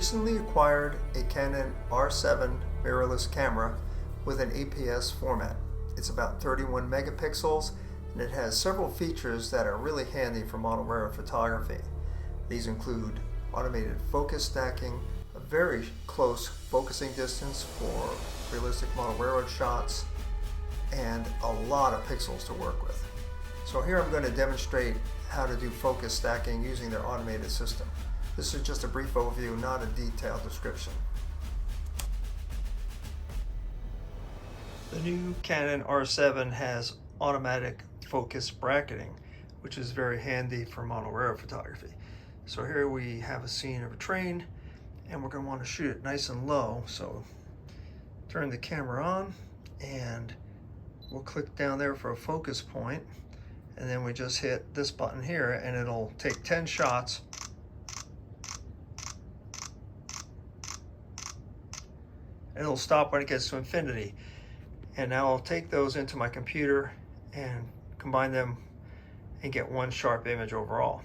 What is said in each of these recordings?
recently acquired a Canon R7 Mirrorless camera with an APS format. It's about 31 megapixels and it has several features that are really handy for model railroad photography. These include automated focus stacking, a very close focusing distance for realistic model railroad shots, and a lot of pixels to work with. So here I'm going to demonstrate how to do focus stacking using their automated system. This is just a brief overview, not a detailed description. The new Canon R7 has automatic focus bracketing, which is very handy for model railroad photography. So here we have a scene of a train and we're going to want to shoot it nice and low. So turn the camera on and we'll click down there for a focus point, and then we just hit this button here and it'll take 10 shots. It'll stop when it gets to infinity. And now I'll take those into my computer and combine them and get one sharp image overall.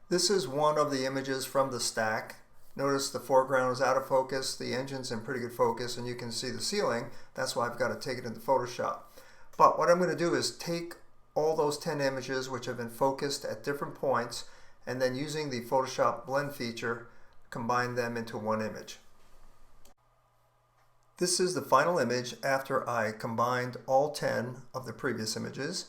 This is one of the images from the stack. Notice the foreground is out of focus, the engine's in pretty good focus, and you can see the ceiling. That's why I've got to take it into Photoshop. But what I'm going to do is take all those 10 images which have been focused at different points, and then using the Photoshop blend feature, combine them into one image. This is the final image after I combined all 10 of the previous images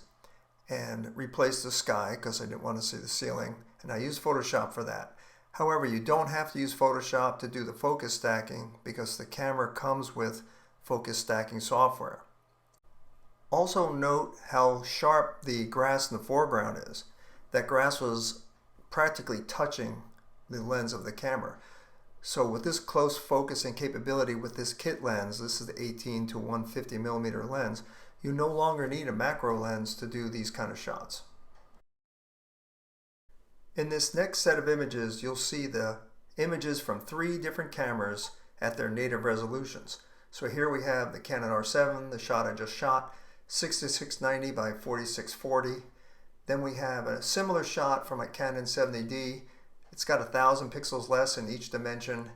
and replaced the sky because I didn't want to see the ceiling, and I used Photoshop for that. However, you don't have to use Photoshop to do the focus stacking because the camera comes with focus stacking software. Also note how sharp the grass in the foreground is. That grass was practically touching the lens of the camera. So with this close focusing capability with this kit lens, this is the 18 to 150 millimeter lens, you no longer need a macro lens to do these kind of shots. In this next set of images, you'll see the images from 3 different cameras at their native resolutions. So here we have the Canon R7, the shot I just shot, 6690 by 4640. Then we have a similar shot from a Canon 70D. It's got 1,000 pixels less in each dimension,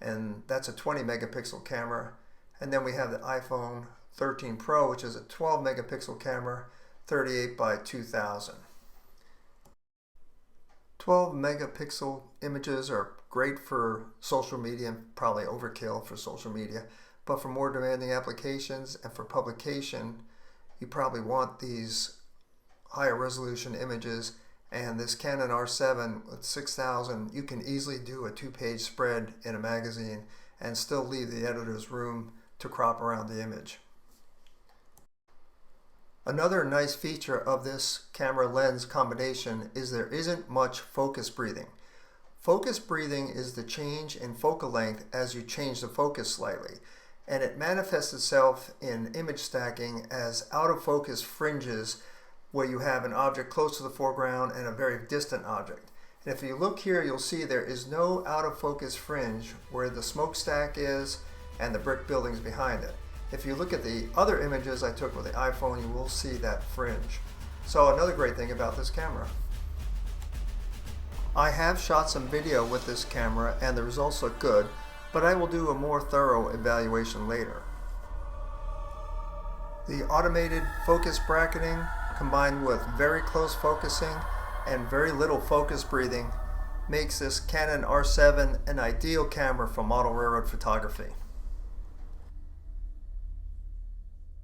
and that's a 20 megapixel camera. And then we have the iPhone 13 Pro, which is a 12 megapixel camera, 38 by 2000. 12 megapixel images are great for social media, and probably overkill for social media, but for more demanding applications and for publication, you probably want these higher resolution images. And this Canon R7 with 6000, you can easily do a 2-page spread in a magazine and still leave the editor's room to crop around the image. Another nice feature of this camera lens combination is there isn't much focus breathing. Focus breathing is the change in focal length as you change the focus slightly, and it manifests itself in image stacking as out of focus fringes where you have an object close to the foreground and a very distant object. And if you look here, you'll see there is no out of focus fringe where the smokestack is and the brick buildings behind it. If you look at the other images I took with the iPhone, you will see that fringe. So another great thing about this camera. I have shot some video with this camera and the results look good, but I will do a more thorough evaluation later. The automated focus bracketing combined with very close focusing and very little focus breathing makes this Canon R7 an ideal camera for model railroad photography.